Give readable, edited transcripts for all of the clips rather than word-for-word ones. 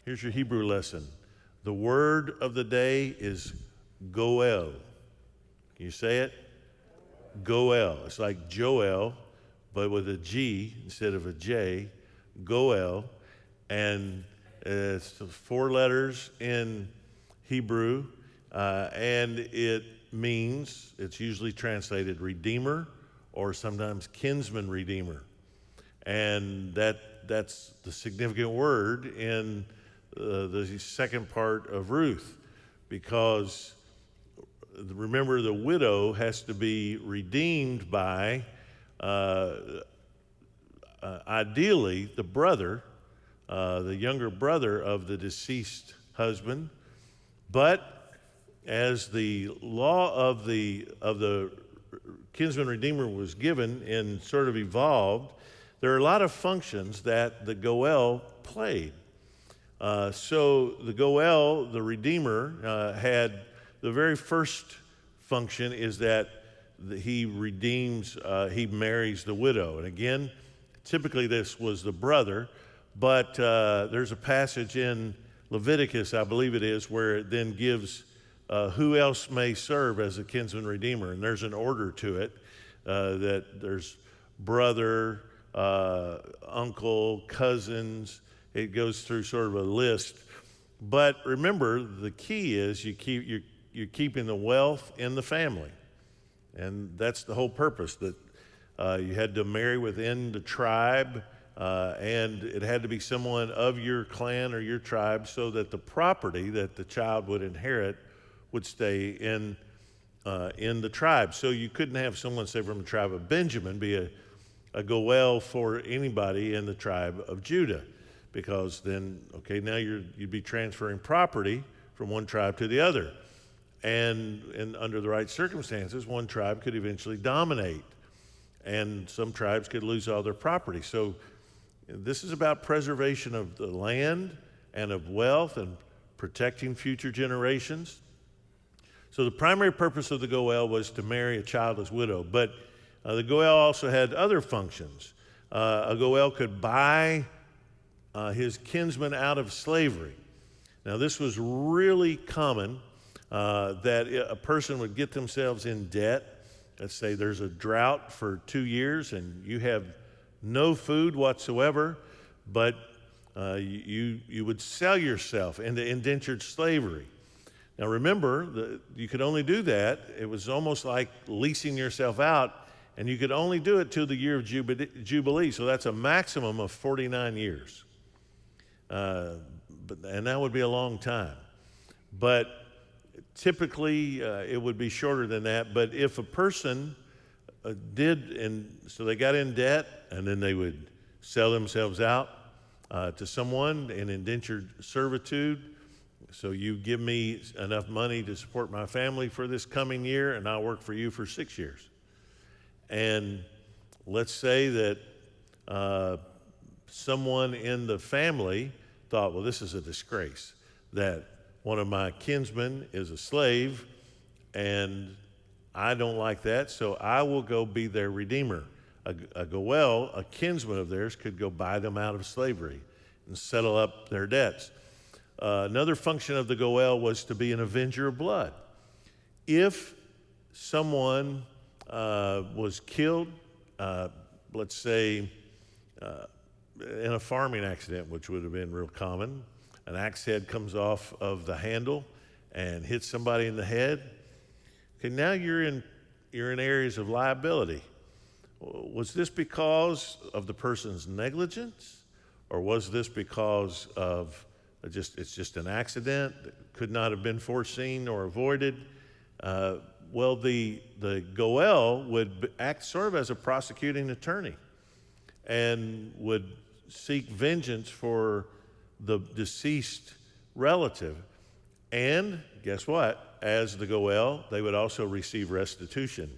Here's your Hebrew lesson. The word of the day is goel. Can you say it? Goel. It's like Joel, but with a G instead of a J. Goel. And it's 4 letters in Hebrew, and it means, it's usually translated redeemer or sometimes kinsman redeemer. And that's the significant word in the second part of Ruth, because remember, the widow has to be redeemed by, ideally, the brother, the younger brother of the deceased husband. But as the law of the kinsman redeemer was given and sort of evolved, there are a lot of functions that the goel played. So the goel, the redeemer, had the very first function is that he redeems, he marries the widow. And again, typically this was the brother, but there's a passage in Leviticus, I believe it is, where it then gives who else may serve as a kinsman redeemer. And there's an order to it, that there's brother, uncle, cousins. It goes through sort of a list. But remember, the key is you're keeping the wealth in the family. And that's the whole purpose, that you had to marry within the tribe, and it had to be someone of your clan or your tribe, so that the property that the child would inherit would stay in the tribe. So you couldn't have someone, say, from the tribe of Benjamin be a goel for anybody in the tribe of Judah, because then, okay, now you'd be transferring property from one tribe to the other. And under the right circumstances, one tribe could eventually dominate, and some tribes could lose all their property. So this is about preservation of the land and of wealth and protecting future generations. So the primary purpose of the goel was to marry a childless widow, but the goel also had other functions. A goel could buy his kinsman out of slavery. Now, this was really common, that a person would get themselves in debt. Let's say there's a drought for 2 years and you have no food whatsoever, but you would sell yourself into indentured slavery. Now, remember, you could only do that. It was almost like leasing yourself out, and you could only do it till the year of Jubilee. So that's a maximum of 49 years. And that would be a long time. But typically, it would be shorter than that. But if a person so they got in debt, and then they would sell themselves out to someone in indentured servitude. So you give me enough money to support my family for this coming year, and I'll work for you for 6 years. And let's say that someone in the family thought, well, this is a disgrace, that one of my kinsmen is a slave, and I don't like that, so I will go be their redeemer. A goel, a kinsman of theirs, could go buy them out of slavery and settle up their debts. Another function of the goel was to be an avenger of blood. If someone was killed, let's say in a farming accident, which would have been real common, an axe head comes off of the handle and hits somebody in the head. Okay, now you're in areas of liability. Was this because of the person's negligence, or was this because of it's just an accident that could not have been foreseen or avoided? Well, the goel would act sort of as a prosecuting attorney and would seek vengeance for the deceased relative. And guess what? As the goel, they would also receive restitution.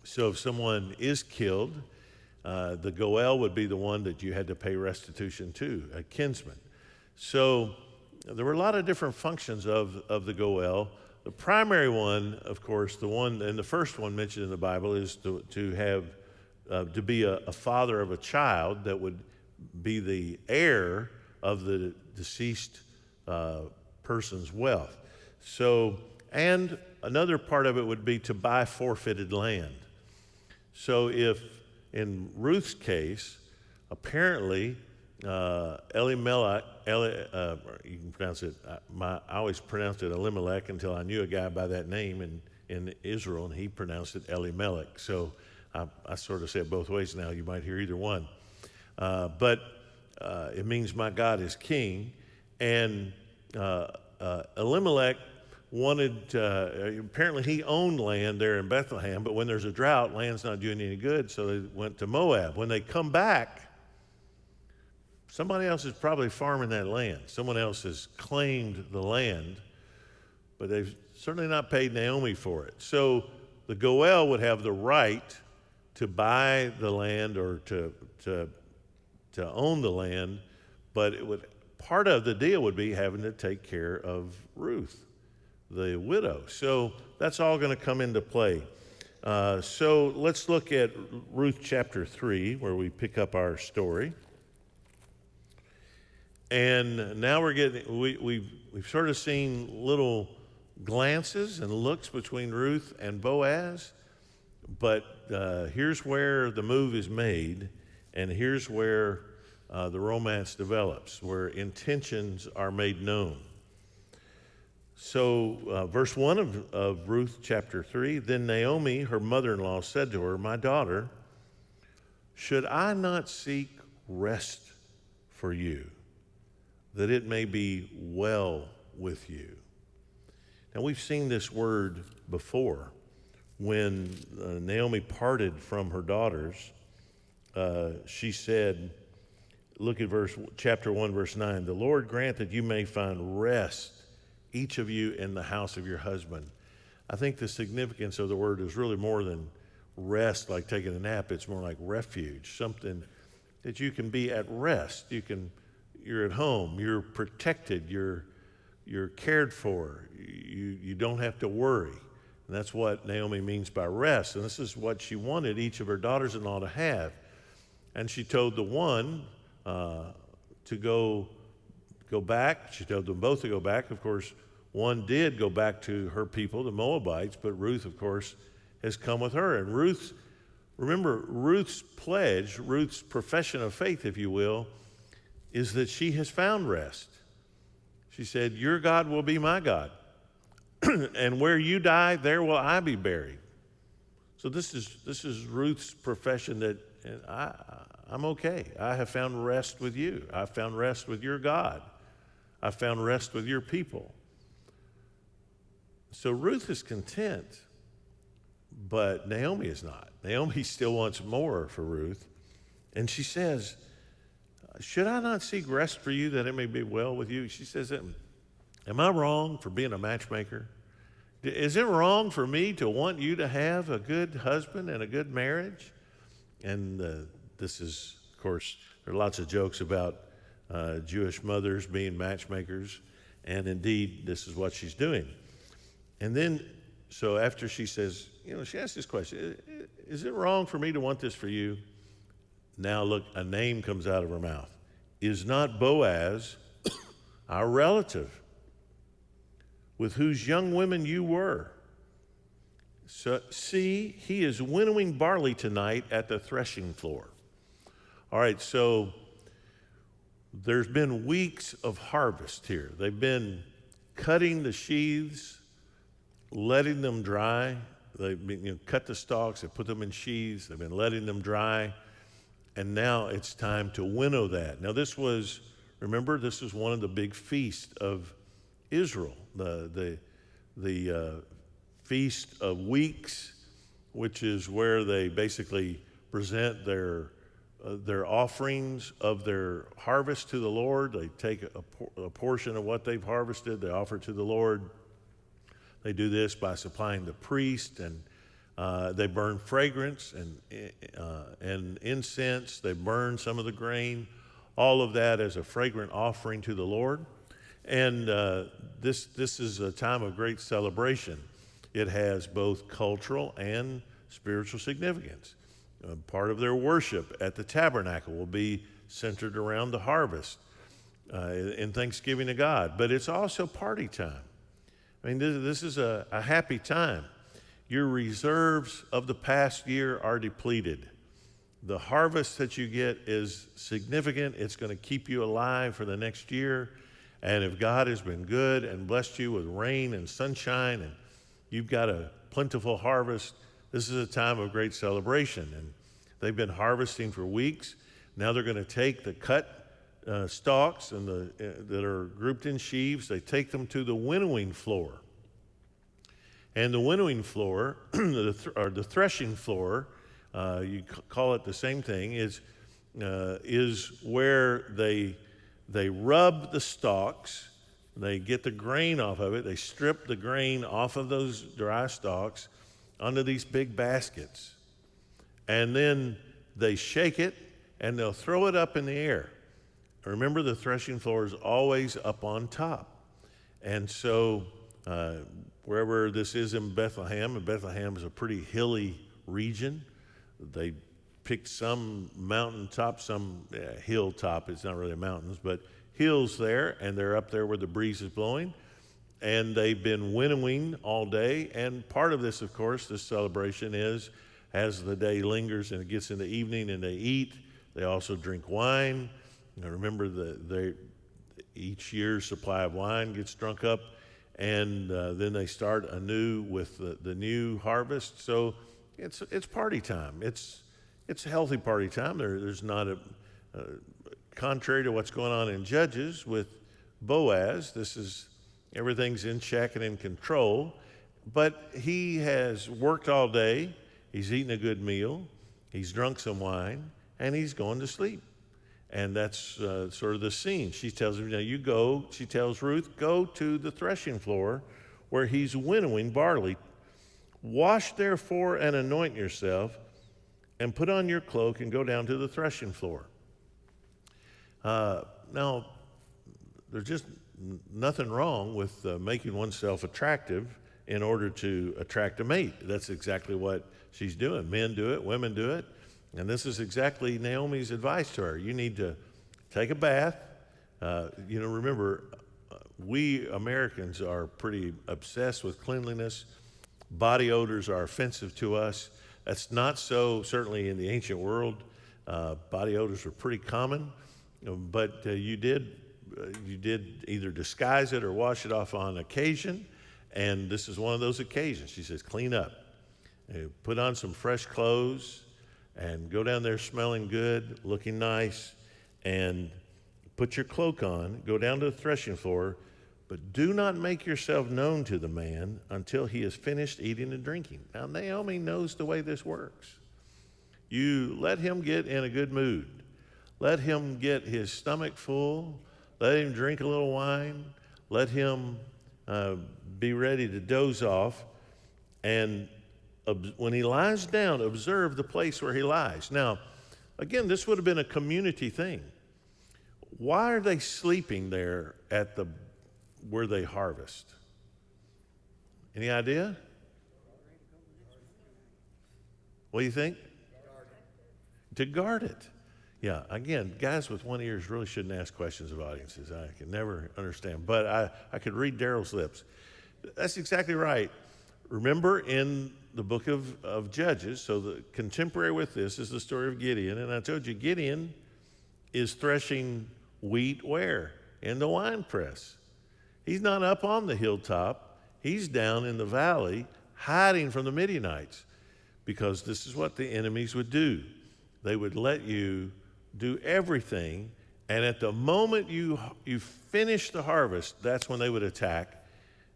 So if someone is killed, the goel would be the one that you had to pay restitution to, a kinsman. So there were a lot of different functions of the goel. The primary one, of course, the first one mentioned in the Bible, is to be a father of a child that would be the heir of the deceased person's wealth. So, and another part of it would be to buy forfeited land. So if, in Ruth's case, apparently Elimelech, you can pronounce it, I always pronounced it Elimelech until I knew a guy by that name in Israel, and he pronounced it Elimelech. So I sort of say it both ways now. You might hear either one. But it means my God is king. And Elimelech wanted, apparently he owned land there in Bethlehem, but when there's a drought, land's not doing any good, so they went to Moab. When they come back, somebody else is probably farming that land. Someone else has claimed the land, but they've certainly not paid Naomi for it. So the Goel would have the right to buy the land or to own the land, but part of the deal would be having to take care of Ruth, the widow. So that's all going to come into play. So let's look at Ruth chapter 3, where we pick up our story. And now we've sort of seen little glances and looks between Ruth and Boaz, but here's where the move is made, and here's where the romance develops, where intentions are made known. So verse 1 of Ruth chapter 3, then Naomi, her mother-in-law, said to her, my daughter, should I not seek rest for you, that it may be well with you? Now we've seen this word before. When Naomi parted from her daughters, she said, look at chapter 1, verse 9, the Lord grant that you may find rest, each of you in the house of your husband. I think the significance of the word is really more than rest, like taking a nap. It's more like refuge, something that you can be at rest. You're at home, you're protected, you're cared for, you don't have to worry. And that's what Naomi means by rest. And this is what she wanted each of her daughters-in-law to have. And she told the one to go back. She told them both to go back. Of course, one did go back to her people, the Moabites, but Ruth, of course, has come with her. And Ruth's pledge, Ruth's profession of faith, if you will, is that she has found rest. She said, your God will be my God. And where you die, there will I be buried. So this is Ruth's profession that I'm okay. I have found rest with you. I found rest with your God. I found rest with your people. So Ruth is content, but Naomi is not. Naomi still wants more for Ruth. And she says, should I not seek rest for you that it may be well with you? She says, am I wrong for being a matchmaker? Is it wrong for me to want you to have a good husband and a good marriage? And this is, of course, there are lots of jokes about Jewish mothers being matchmakers, and indeed, this is what she's doing. And then, so after she says, she asks this question, is it wrong for me to want this for you? Now look, a name comes out of her mouth. Is not Boaz our relative, with whose young women you were? So, see, he is winnowing barley tonight at the threshing floor. All right, so there's been weeks of harvest here. They've been cutting the sheaths, letting them dry. They've been, cut the stalks, they put them in sheaths, they've been letting them dry, and now it's time to winnow that. Now remember, this is one of the big feasts of Israel, the Feast of Weeks, which is where they basically present their offerings of their harvest to the Lord. They take a portion of what they've harvested, they offer to the Lord. They do this by supplying the priest, and they burn fragrance and incense. They burn some of the grain, all of that as a fragrant offering to the Lord. And this is a time of great celebration. It has both cultural and spiritual significance. Part of their worship at the tabernacle will be centered around the harvest. in thanksgiving to God. But it's also party time. I mean, this is a happy time. Your reserves of the past year are depleted. The harvest that you get is significant. It's going to keep you alive for the next year. And if God has been good and blessed you with rain and sunshine, and you've got a plentiful harvest, this is a time of great celebration. And they've been harvesting for weeks. Now they're going to take the cut stalks and that are grouped in sheaves. They take them to the winnowing floor. And the winnowing floor, or the threshing floor, you call it the same thing, is where they rub the stalks, they get the grain off of it, they strip the grain off of those dry stalks onto these big baskets. And then they shake it and they'll throw it up in the air. Remember, the threshing floor is always up on top. And so wherever this is in Bethlehem, and Bethlehem is a pretty hilly region, they picked some mountaintop, some hilltop. It's not really mountains, but hills there, and they're up there where the breeze is blowing. And they've been winnowing all day. And part of this, of course, this celebration is, as the day lingers and it gets in the evening and they eat, they also drink wine. Now remember, each year's supply of wine gets drunk up, and then they start anew with the new harvest. So it's party time. It's a healthy party time. There's not contrary to what's going on in Judges with Boaz. Everything's in check and in control. But he has worked all day. He's eaten a good meal. He's drunk some wine, and he's going to sleep. And that's sort of the scene. She tells him, you go, she tells Ruth, go to the threshing floor where he's winnowing barley. Wash therefore and anoint yourself, and put on your cloak and go down to the threshing floor. Now, there's just nothing wrong with making oneself attractive in order to attract a mate. That's exactly what she's doing. Men do it, women do it. And this is exactly Naomi's advice to her. You need to take a bath. Remember, we Americans are pretty obsessed with cleanliness. Body odors are offensive to us. That's not so certainly in the ancient world. Body odors were pretty common, but you did either disguise it or wash it off on occasion. And this is one of those occasions. She says, clean up. Put on some fresh clothes and go down there smelling good, looking nice, and put your cloak on, go down to the threshing floor, but do not make yourself known to the man until he has finished eating and drinking. Now, Naomi knows the way this works. You let him get in a good mood. Let him get his stomach full. Let him drink a little wine. Let him be ready to doze off. And when he lies down, observe the place where he lies. Now, again, this would have been a community thing. Why are they sleeping there at where they harvest? Any idea? What do you think? To guard it. Yeah, again, guys with one ears really shouldn't ask questions of audiences. I can never understand. But I could read Daryl's lips. That's exactly right. Remember in the book of Judges, so the contemporary with this is the story of Gideon. And I told you, Gideon is threshing wheat where? In the wine press. He's not up on the hilltop. He's down in the valley hiding from the Midianites, because this is what the enemies would do. They would let you do everything, and at the moment you finish the harvest, that's when they would attack.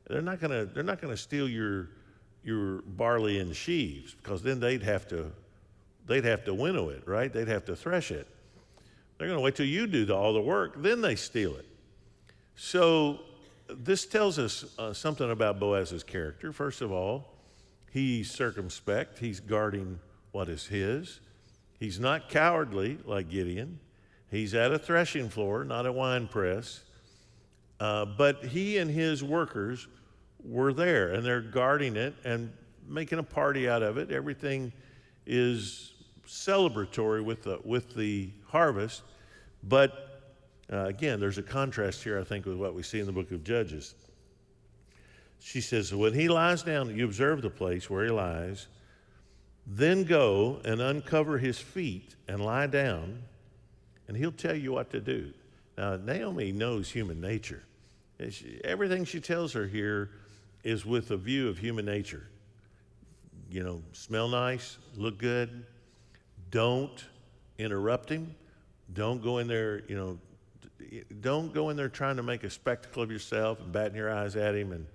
They're not gonna steal your barley in sheaves, because then they'd have to winnow it, right? They'd have to thresh it. They're going to wait till you do all the work, then they steal it. So this tells us something about Boaz's character. First of all, he's circumspect. He's guarding what is his. He's not cowardly like Gideon. He's at a threshing floor, not a wine press. But he and his workers were there, and they're guarding it and making a party out of it. Everything is celebratory with the harvest, but Again, there's a contrast here, I think, with what we see in the book of Judges. She says, when he lies down, you observe the place where he lies, then go and uncover his feet and lie down, and he'll tell you what to do. Now, Naomi knows human nature. Everything she tells her here is with a view of human nature. Smell nice, look good, don't interrupt him, don't go in there, don't go in there trying to make a spectacle of yourself and batting your eyes at him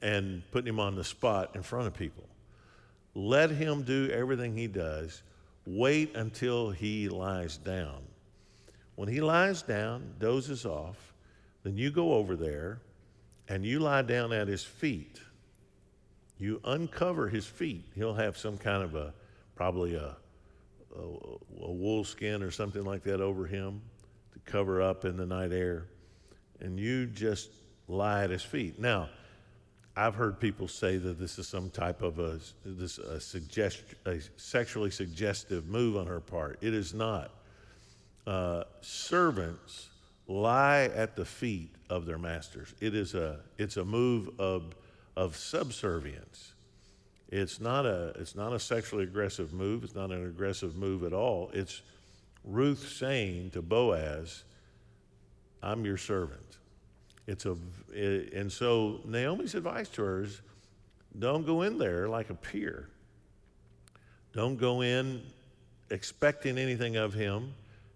and putting him on the spot in front of people. Let him do everything he does. Wait until he lies down. When he lies down, dozes off, then you go over there and you lie down at his feet. You uncover his feet. He'll have some kind of probably a wool skin or something like that over him to cover up in the night air. And you just lie at his feet. Now, I've heard people say that this is some type of a sexually suggestive move on her part. It is not. Servants lie at the feet of their masters. It's a move of subservience. It's not a sexually aggressive move. It's not an aggressive move at all. It's Ruth saying to Boaz, "I'm your servant." And so Naomi's advice to her is, don't go in there like a peer. Don't go in expecting anything of him.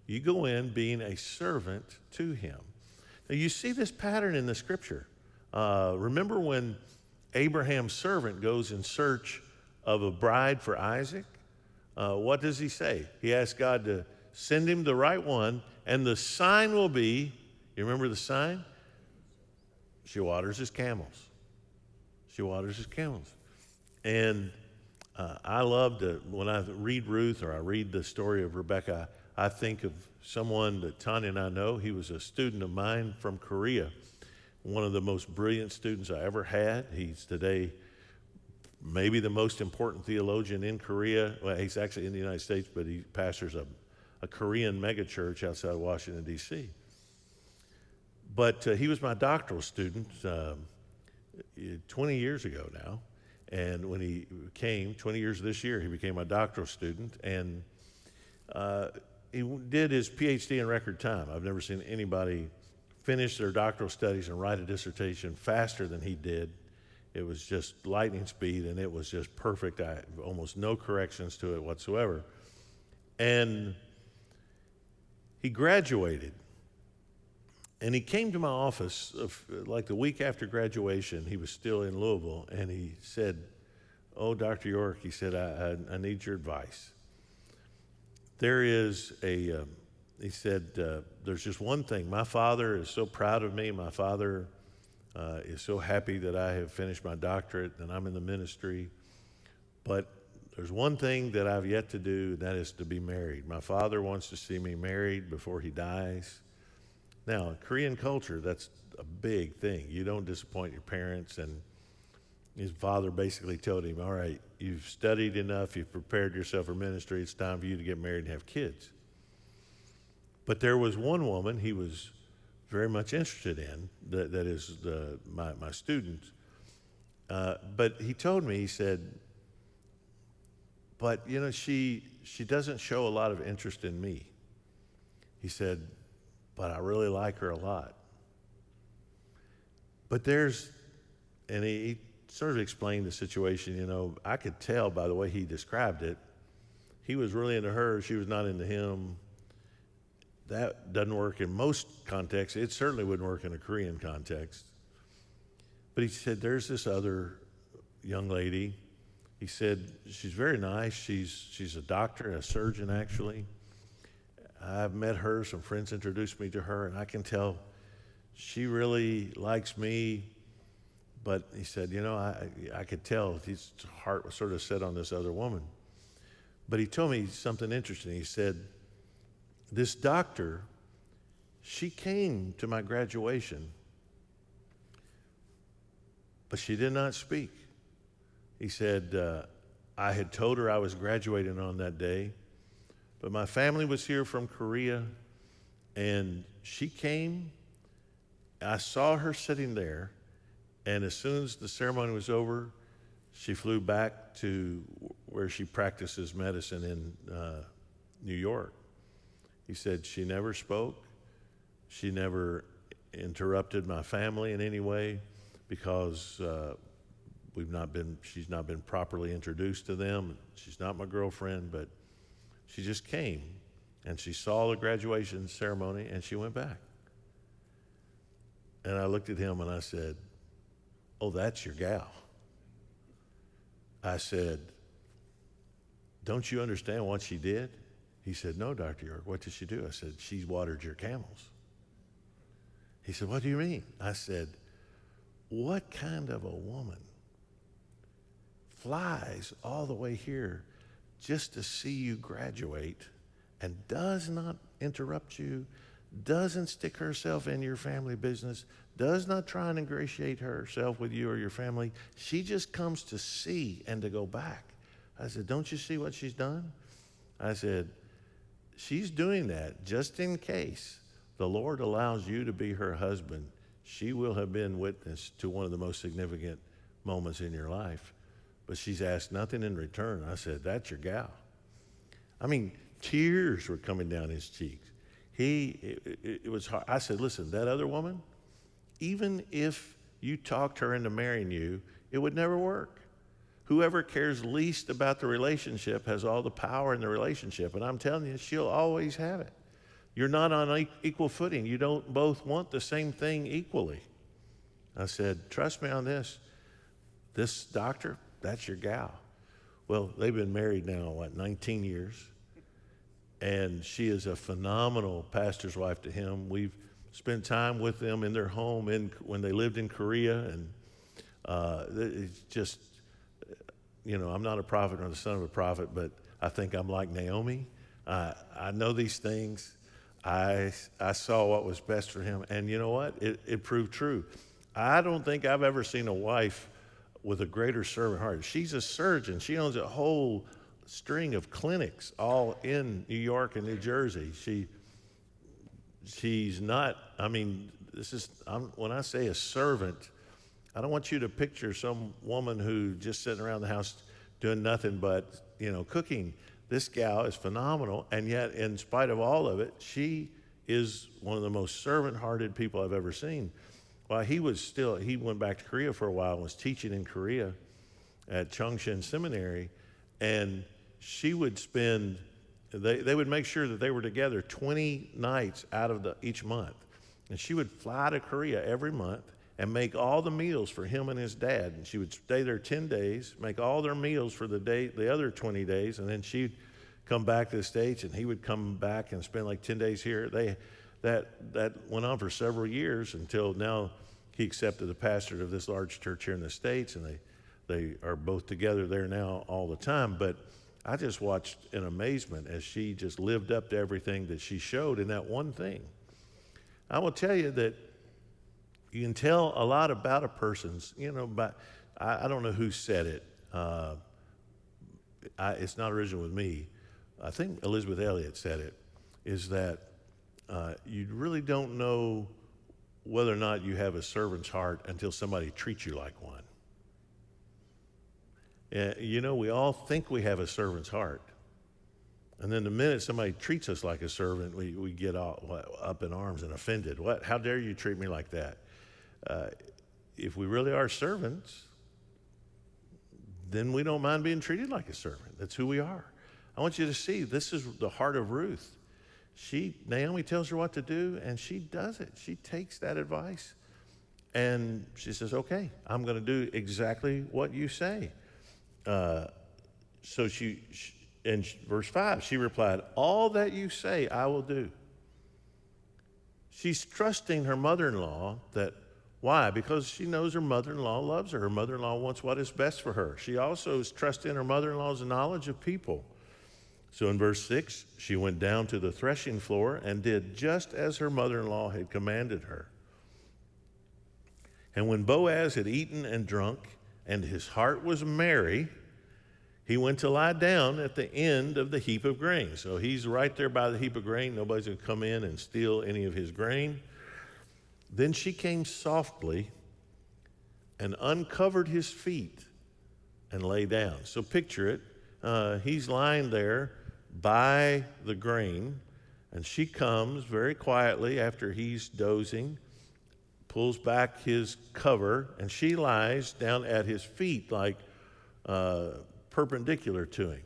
You go in being a servant to him. Now you see this pattern in the scripture. Remember when Abraham's servant goes in search of a bride for Isaac? What does he say? He asks God to send him the right one, and the sign will be, you remember the sign? She waters his camels. She waters his camels. And I love when I read Ruth or I read the story of Rebecca, I think of someone that Tanya and I know. He was a student of mine from Korea, one of the most brilliant students I ever had. He's today maybe the most important theologian in Korea. Well, he's actually in the United States, but he pastors a Korean megachurch outside of Washington, D.C. But he was my doctoral student 20 years ago now. And when he came, 20 years this year, he became my doctoral student. And he did his PhD in record time. I've never seen anybody finish their doctoral studies and write a dissertation faster than he did. It was just lightning speed, and it was just perfect. Almost no corrections to it whatsoever. And he graduated. And he came to my office like the week after graduation. He was still in Louisville, and he said, "Oh, Dr. York," he said, I need your advice. There is he said, there's just one thing. My father is so proud of me. My father is so happy that I have finished my doctorate and I'm in the ministry. But there's one thing that I've yet to do, and that is to be married. My father wants to see me married before he dies. Now, in Korean culture, that's a big thing. You don't disappoint your parents. And his father basically told him, all right, you've studied enough, you've prepared yourself for ministry, it's time for you to get married and have kids. But there was one woman he was very much interested in, that is my student. But he told me, he said, but she doesn't show a lot of interest in me. He said, but I really like her a lot. But and he sort of explained the situation, I could tell by the way he described it. He was really into her, she was not into him. That doesn't work in most contexts. It certainly wouldn't work in a Korean context. But he said, there's this other young lady. He said, she's very nice. She's a doctor, a surgeon actually. I've met her, some friends introduced me to her, and I can tell she really likes me. But he said, I could tell his heart was sort of set on this other woman. But he told me something interesting. He said, this doctor, she came to my graduation, but she did not speak. He said, I had told her I was graduating on that day, but my family was here from Korea, and she came, I saw her sitting there, and as soon as the ceremony was over, she flew back to where she practices medicine in New York. He said she never spoke. She never interrupted my family in any way because she's not been properly introduced to them. She's not my girlfriend, but she just came and she saw the graduation ceremony and she went back. And I looked at him and I said, "Oh, that's your gal." I said, "Don't you understand what she did?" He said, "No, Dr. York, what did she do?" I said, "She watered your camels." He said, "What do you mean?" I said, "What kind of a woman flies all the way here just to see you graduate and does not interrupt you, doesn't stick herself in your family business, does not try and ingratiate herself with you or your family. She just comes to see and to go back." I said, "Don't you see what she's done?" I said, "She's doing that just in case the Lord allows you to be her husband. She will have been witness to one of the most significant moments in your life, but she's asked nothing in return." I said, "That's your gal." I mean, tears were coming down his cheeks. It was hard. I said, "Listen, that other woman, even if you talked her into marrying you, it would never work. Whoever cares least about the relationship has all the power in the relationship, and I'm telling you, she'll always have it. You're not on equal footing. You don't both want the same thing equally." I said, "Trust me on this. This doctor, that's your gal." Well, they've been married now, 19 years. And she is a phenomenal pastor's wife to him. We've spent time with them in their home when they lived in Korea. And it's just, I'm not a prophet or the son of a prophet, but I think I'm like Naomi. I know these things. I saw what was best for him. And you know what? It proved true. I don't think I've ever seen a wife with a greater servant heart. She's a surgeon. She owns a whole string of clinics all in New York and New Jersey. She's not, when I say a servant, I don't want you to picture some woman who just sitting around the house doing nothing but, cooking. This gal is phenomenal, and yet in spite of all of it, she is one of the most servant-hearted people I've ever seen. Well, he went back to Korea for a while and was teaching in Korea at Chongshin Seminary, and she would they would make sure that they were together 20 nights out of each month. And she would fly to Korea every month and make all the meals for him and his dad. And she would stay there 10 days, make all their meals for the other 20 days, and then she'd come back to the States and he would come back and spend like 10 days here. That went on for several years until now he accepted the pastorate of this large church here in the States, and they are both together there now all the time. But I just watched in amazement as she just lived up to everything that she showed in that one thing. I will tell you that you can tell a lot about a person's, but I don't know who said it. It's not original with me. I think Elizabeth Elliot said it, is that you really don't know whether or not you have a servant's heart until somebody treats you like one. We all think we have a servant's heart. And then the minute somebody treats us like a servant, we get all up in arms and offended. What? How dare you treat me like that? If we really are servants, then we don't mind being treated like a servant. That's who we are. I want you to see, this is the heart of Ruth. Naomi tells her what to do, and she does it. She takes that advice, and she says, "Okay, I'm going to do exactly what you say." So in verse 5, she replied, "All that you say, I will do." She's trusting her mother-in-law why? Because she knows her mother-in-law loves her. Her mother-in-law wants what is best for her. She also is trusting her mother-in-law's knowledge of people. So in verse 6, she went down to the threshing floor and did just as her mother-in-law had commanded her. And when Boaz had eaten and drunk, and his heart was merry, he went to lie down at the end of the heap of grain. So he's right there by the heap of grain. Nobody's going to come in and steal any of his grain. Then she came softly and uncovered his feet and lay down. So picture it. He's lying there by the grain, and she comes very quietly after he's dozing, pulls back his cover, and she lies down at his feet like perpendicular to him.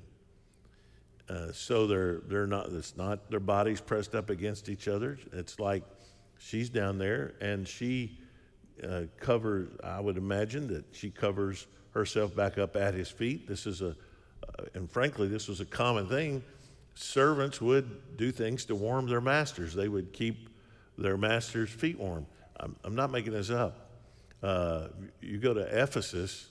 So they're not. It's not their bodies pressed up against each other. It's like she's down there, and she covers. I would imagine that she covers herself back up at his feet. This is and frankly, this was a common thing. Servants would do things to warm their masters. They would keep their master's feet warm. I'm not making this up. You go to Ephesus,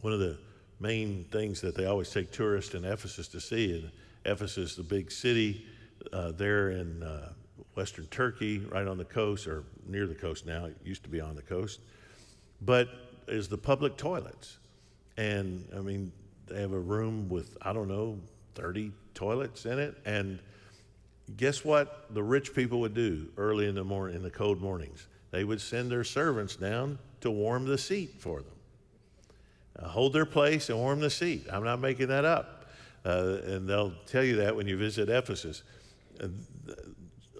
one of the main things that they always take tourists in Ephesus to see, and Ephesus, the big city there in western Turkey, right on the coast, or near the coast now. It used to be on the coast. But is the public toilets. And, I mean, they have a room with, 30 toilets in it. And guess what the rich people would do early in the morning, in the cold mornings? They would send their servants down to warm the seat for them. Hold their place and warm the seat. I'm not making that up. And they'll tell you that when you visit Ephesus.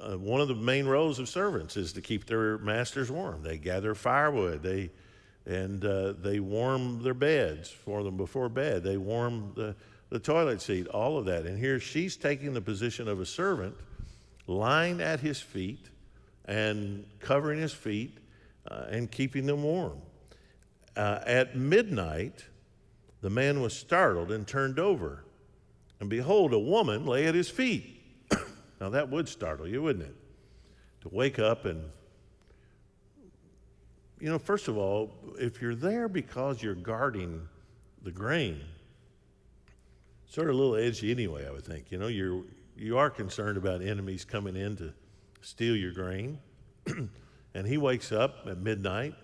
One of the main roles of servants is to keep their masters warm. They gather firewood. They warm their beds for them before bed. They warm the toilet seat, all of that. And here she's taking the position of a servant, lying at his feet and covering his feet and keeping them warm. At midnight, the man was startled and turned over. And behold, a woman lay at his feet. Now that would startle you, wouldn't it? To wake up and, first of all, if you're there because you're guarding the grain, sort of a little edgy anyway, I would think. You are concerned about enemies coming in to steal your grain. And he wakes up at midnight,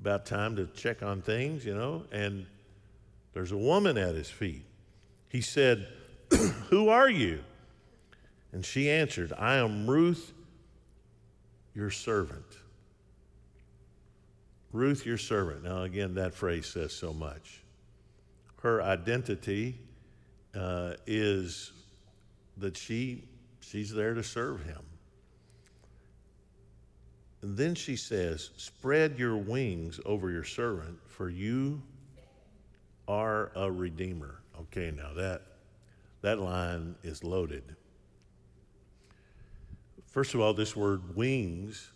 about time to check on things, and there's a woman at his feet. He said, "Who are you?" And she answered, "I am Ruth, your servant." Ruth, your servant. Now, again, that phrase says so much. Her identity is that she's there to serve him. And then she says, "Spread your wings over your servant, for you are a redeemer." Okay, now that line is loaded. First of all, this word wings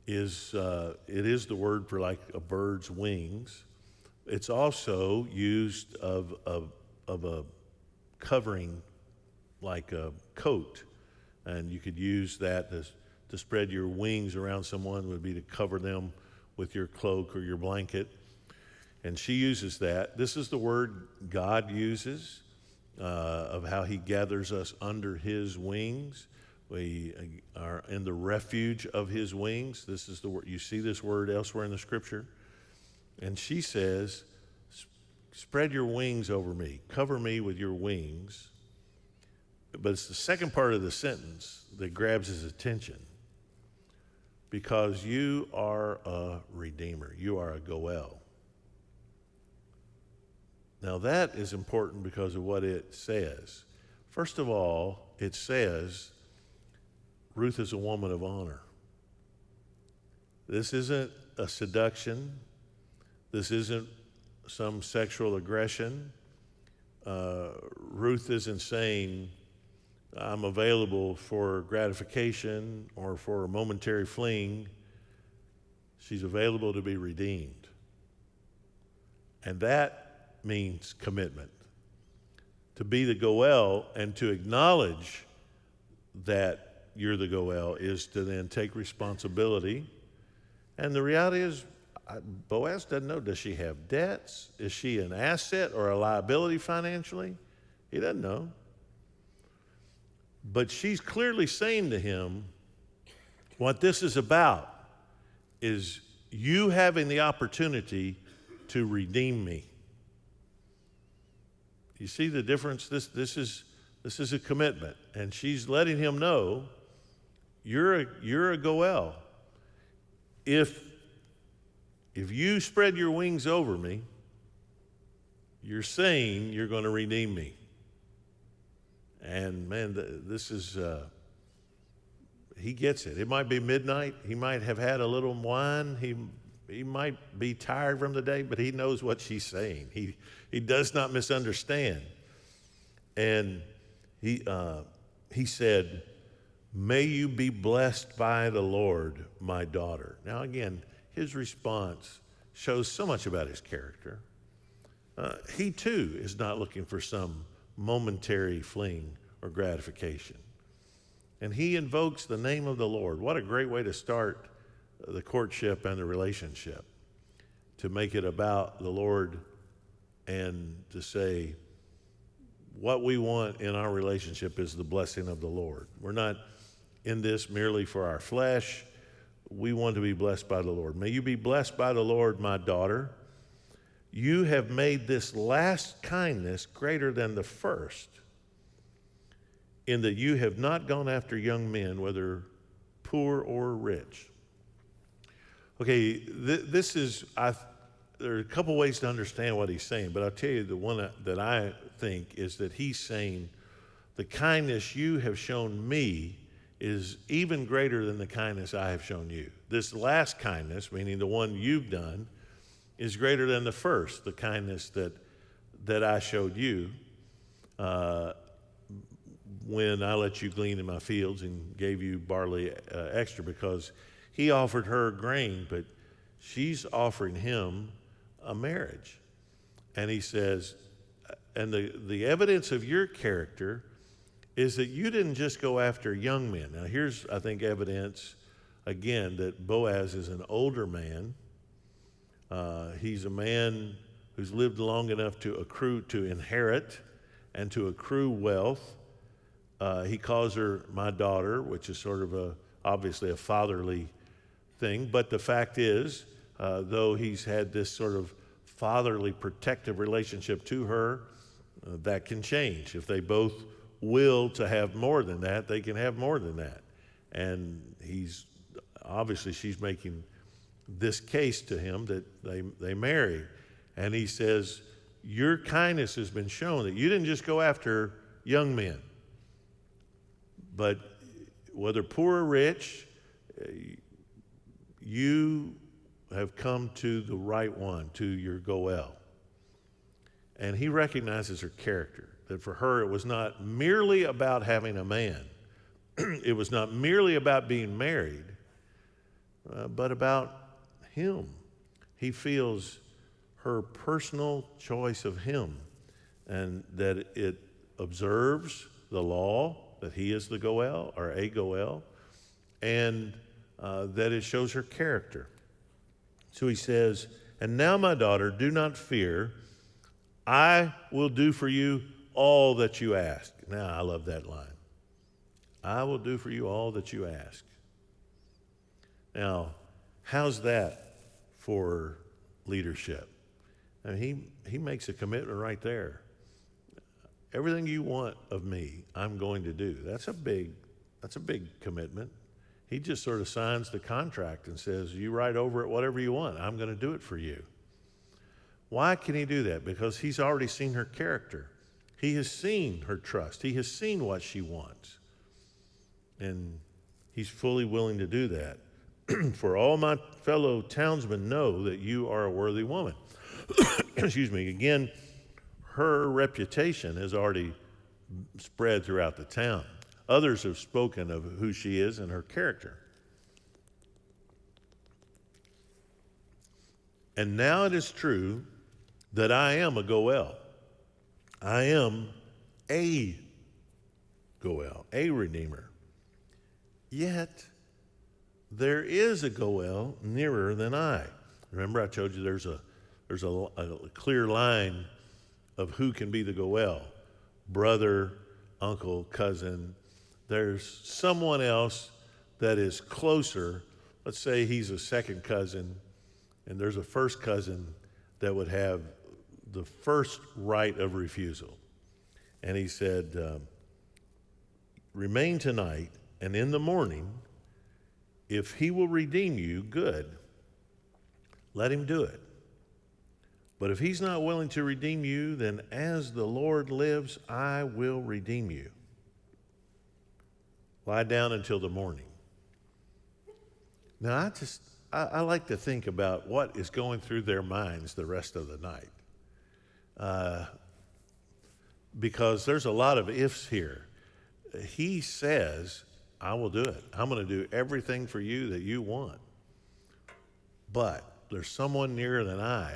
is the word for like a bird's wings. It's also used of a covering like a coat, and you could use that to spread your wings around someone would be to cover them with your cloak or your blanket. And she uses that. This is the word God uses of how he gathers us under his wings. We are in the refuge of his wings. This is the word. You see this word elsewhere in the scripture. And she says, "Spread your wings over me. Cover me with your wings." But it's the second part of the sentence that grabs his attention. Because you are a redeemer. You are a goel. Now that is important because of what it says. First of all, it says Ruth is a woman of honor. This isn't a seduction. This isn't some sexual aggression. Ruth isn't saying, "I'm available for gratification or for a momentary fling." She's available to be redeemed. And that means commitment. To be the goel and to acknowledge that you're the goel is to then take responsibility. And the reality is, Boaz doesn't know. Does she have debts? Is she an asset or a liability financially? He doesn't know. But she's clearly saying to him, what this is about is you having the opportunity to redeem me. You see the difference? This is a commitment, and she's letting him know, you're a Goel. If you spread your wings over me, you're saying you're going to redeem me. And man, this is, he gets it. It might be midnight. He might have had a little wine. He might be tired from the day, but he knows what she's saying. He does not misunderstand. And he said, "May you be blessed by the Lord, my daughter." Now again, his response shows so much about his character. He too is not looking for some momentary fling or gratification. And he invokes the name of the Lord. What a great way to start the courtship and the relationship, to make it about the Lord and to say what we want in our relationship is the blessing of the Lord. We're not in this merely for our flesh. We want to be blessed by the Lord. May you be blessed by the Lord, my daughter. You have made this last kindness greater than the first, in that you have not gone after young men, whether poor or rich. Okay, this is, there are a couple ways to understand what he's saying, but I'll tell you the one that I think is that he's saying the kindness you have shown me is even greater than the kindness I have shown you. This last kindness, meaning the one you've done, is greater than the first, the kindness that I showed you when I let you glean in my fields and gave you barley extra, because he offered her grain, but she's offering him a marriage. And he says, and the evidence of your character is that you didn't just go after young men. Now here's, I think, evidence, again, that Boaz is an older man. He's a man who's lived long enough to inherit and to accrue wealth. He calls her my daughter, which is sort of obviously a fatherly thing. But the fact is, though he's had this sort of fatherly protective relationship to her, that can change. If they both will to have more than that, they can have more than that. And she's making this case to him that they marry. And he says, your kindness has been shown, that you didn't just go after young men, but whether poor or rich, you have come to the right one, to your Goel. And he recognizes her character, that for her it was not merely about having a man. It was not merely about being married, but about him. He feels her personal choice of him, and that it observes the law, that he is the Goel or a Goel, and that it shows her character. So he says, and now, my daughter, do not fear. I will do for you all that you ask. Now, I love that line. I will do for you all that you ask. Now, how's that for leadership? I mean, he makes a commitment right there. Everything you want of me, I'm going to do. That's a big commitment. He just sort of signs the contract and says, you write over it whatever you want. I'm going to do it for you. Why can he do that? Because he's already seen her character. He has seen her trust. He has seen what she wants. And he's fully willing to do that. For all my fellow townsmen know that you are a worthy woman. Excuse me. Again, her reputation has already spread throughout the town. Others have spoken of who she is and her character. And now it is true that I am a Goel. I am a Goel, a redeemer. Yet there is a Goel nearer than I. Remember, I told you there's a clear line of who can be the Goel: brother, uncle, cousin. There's someone else that is closer. Let's say he's a second cousin, and there's a first cousin that would have the first right of refusal. And he said, remain tonight, and in the morning, if he will redeem you, good, let him do it. But if he's not willing to redeem you, then as the Lord lives, I will redeem you. Lie down until the morning. Now, I like to think about what is going through their minds the rest of the night. Because there's a lot of ifs here. He says, I will do it. I'm going to do everything for you that you want. But there's someone nearer than I,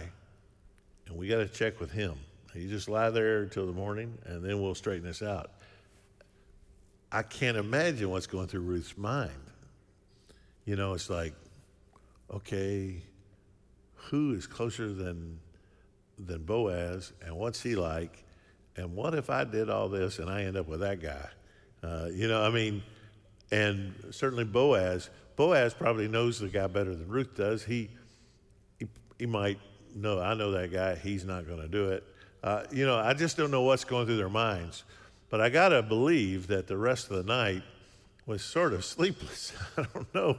and we got to check with him. You just lie there until the morning, and then we'll straighten this out. I can't imagine what's going through Ruth's mind. You know, it's like, okay, who is closer than Boaz, and what's he like? And what if I did all this and I end up with that guy? And certainly Boaz probably knows the guy better than Ruth does. He might know, I know that guy, he's not going to do it. I just don't know what's going through their minds. But I got to believe that the rest of the night was sort of sleepless. I don't know.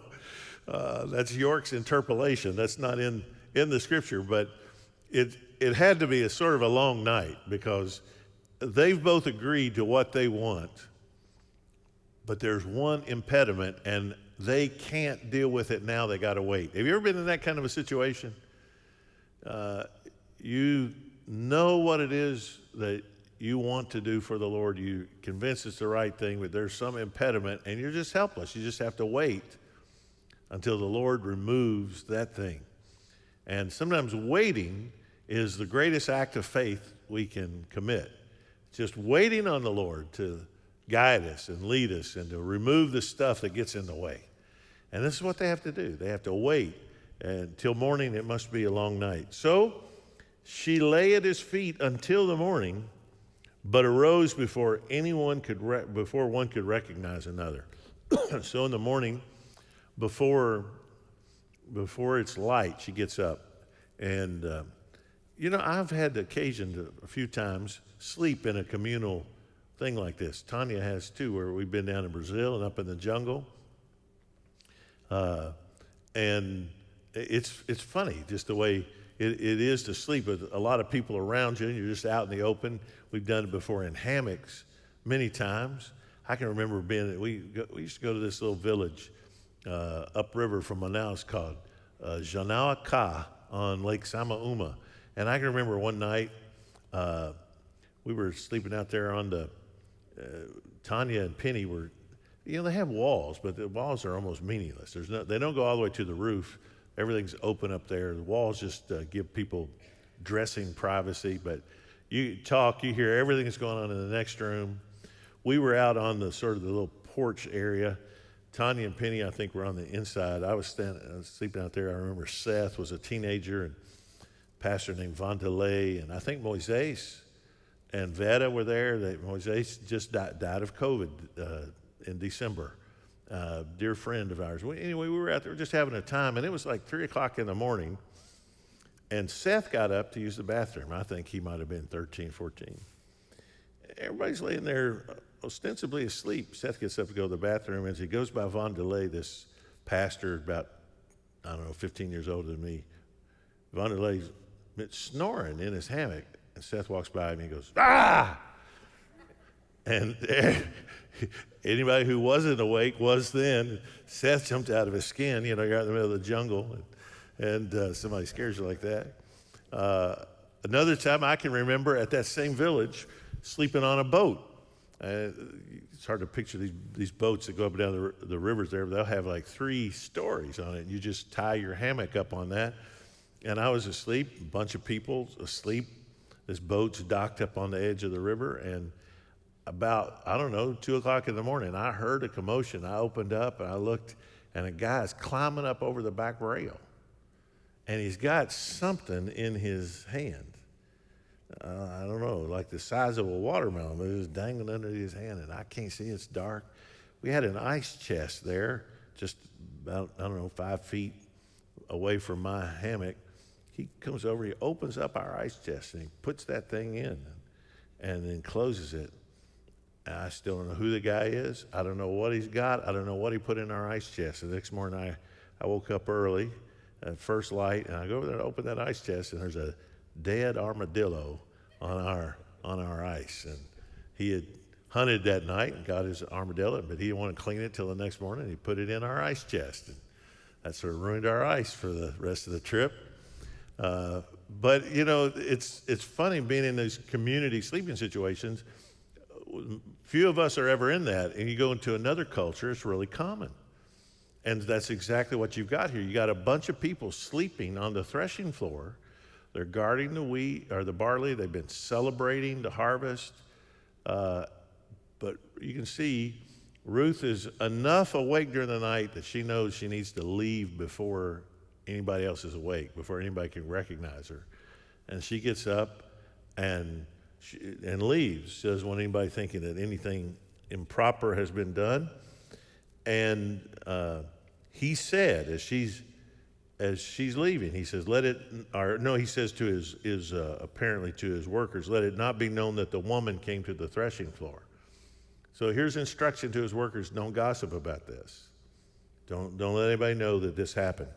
That's York's interpolation. That's not in the scripture, but it had to be a sort of a long night because they've both agreed to what they want, but there's one impediment, and they can't deal with it now. They got to wait. Have you ever been in that kind of a situation? You know what it is that you want to do for the Lord. You convinced it's the right thing, but there's some impediment, and you're just helpless. You just have to wait until the Lord removes that thing. And sometimes waiting is the greatest act of faith we can commit. Just waiting on the Lord to guide us and lead us and to remove the stuff that gets in the way. And this is what they have to do. They have to wait until morning. It must be a long night. So she lay at his feet until the morning, but arose before one could recognize another. So in the morning, before it's light, she gets up. And, I've had the occasion to, a few times, sleep in a communal thing like this. Tanya has too, where we've been down in Brazil and up in the jungle. And it's funny, just the way it is to sleep with a lot of people around you, and you're just out in the open. We've done it before in hammocks many times. I can remember we used to go to this little village upriver from Manaus called Janauaca on Lake Samauma. And I can remember one night we were sleeping out there on the, Tanya and Penny were, they have walls, but the walls are almost meaningless. They don't go all the way to the roof. Everything's open up there. The walls just give people dressing privacy, but you talk, you hear everything that's going on in the next room. We were out on the sort of the little porch area. Tanya and Penny, I think, were on the inside. I was sleeping out there. I remember Seth was a teenager, and a pastor named Vandelay, and I think Moises and Veda were there. Moises just died of COVID in December. Dear friend of ours. Anyway, we were out there just having a time, and it was like 3 o'clock in the morning, and Seth got up to use the bathroom. I think he might have been 13, 14. Everybody's laying there ostensibly asleep. Seth gets up to go to the bathroom. As he goes by Vandelay, this pastor, about, 15 years older than me, Vandelay's snoring in his hammock, and Seth walks by him and he goes, "Ah!" And anybody who wasn't awake was then. Seth jumped out of his skin. You're out in the middle of the jungle, and somebody scares you like that. Another time I can remember at that same village sleeping on a boat. It's hard to picture these boats that go up and down the rivers there. They'll have like 3 stories on it, and you just tie your hammock up on that. And I was asleep, a bunch of people asleep. This boat's docked up on the edge of the river, and about, 2 o'clock in the morning, I heard a commotion. I opened up and I looked, and a guy's climbing up over the back rail, and he's got something in his hand. I don't know, like the size of a watermelon, but it was dangling under his hand, and I can't see, it's dark. We had an ice chest there, just about, 5 feet away from my hammock. He comes over, he opens up our ice chest, and he puts that thing in. and then closes it. And I still don't know who the guy is. I don't know what he's got. I don't know what he put in our ice chest. The next morning I woke up early at first light, and I go over there to open that ice chest, and there's a dead armadillo on our ice. And he had hunted that night and got his armadillo, but he didn't want to clean it till the next morning. He put it in our ice chest, and that sort of ruined our ice for the rest of the trip. But you know, it's funny being in those community sleeping situations. Few of us are ever in that, and you go into another culture, it's really common. And that's exactly what you've got here. You got a bunch of people sleeping on the threshing floor. They're guarding the wheat or the barley. They've been celebrating the harvest. But you can see Ruth is enough awake during the night that she knows she needs to leave before anybody else is awake, before anybody can recognize her. And she gets up and leaves. She doesn't want anybody thinking that anything improper has been done. And he said, as she's leaving, he says, he says to his apparently to his workers, let it not be known that the woman came to the threshing floor. So here's instruction to his workers: don't gossip about this. Don't let anybody know that this happened.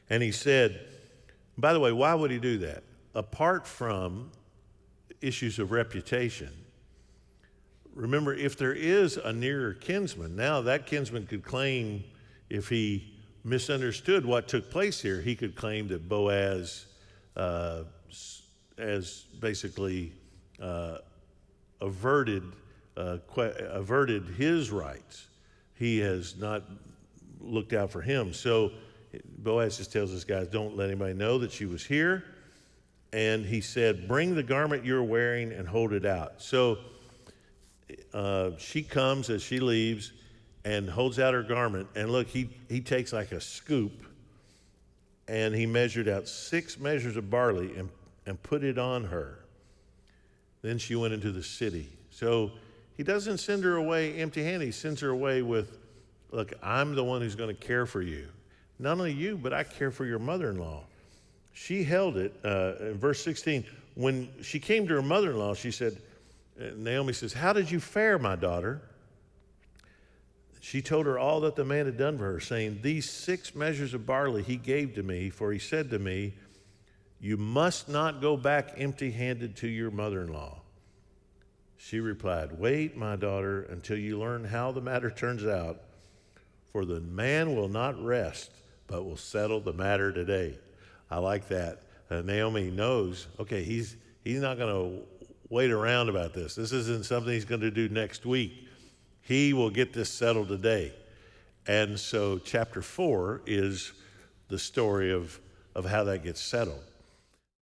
And he said, by the way, why would he do that? Apart from issues of reputation, remember, if there is a nearer kinsman, now that kinsman could claim, if he misunderstood what took place here, he could claim that Boaz as basically averted his rights. He has not looked out for him. So Boaz just tells his guys, don't let anybody know that she was here. And he said, bring the garment you're wearing and hold it out. So she comes as she leaves and holds out her garment. And look, he takes like a scoop, and he measured out 6 measures of barley and put it on her. Then she went into the city. So he doesn't send her away empty-handed. He sends her away with, look, I'm the one who's going to care for you. Not only you, but I care for your mother-in-law. She held it. In verse 16, when she came to her mother-in-law, she said, Naomi says, how did you fare, my daughter? She told her all that the man had done for her, saying, these 6 measures of barley he gave to me, for he said to me, you must not go back empty-handed to your mother-in-law. She replied, wait, my daughter, until you learn how the matter turns out, for the man will not rest, but will settle the matter today. I like that. Naomi knows, okay, he's not going to wait around about this. This isn't something he's going to do next week. He will get this settled today. And so chapter 4 is the story of how that gets settled.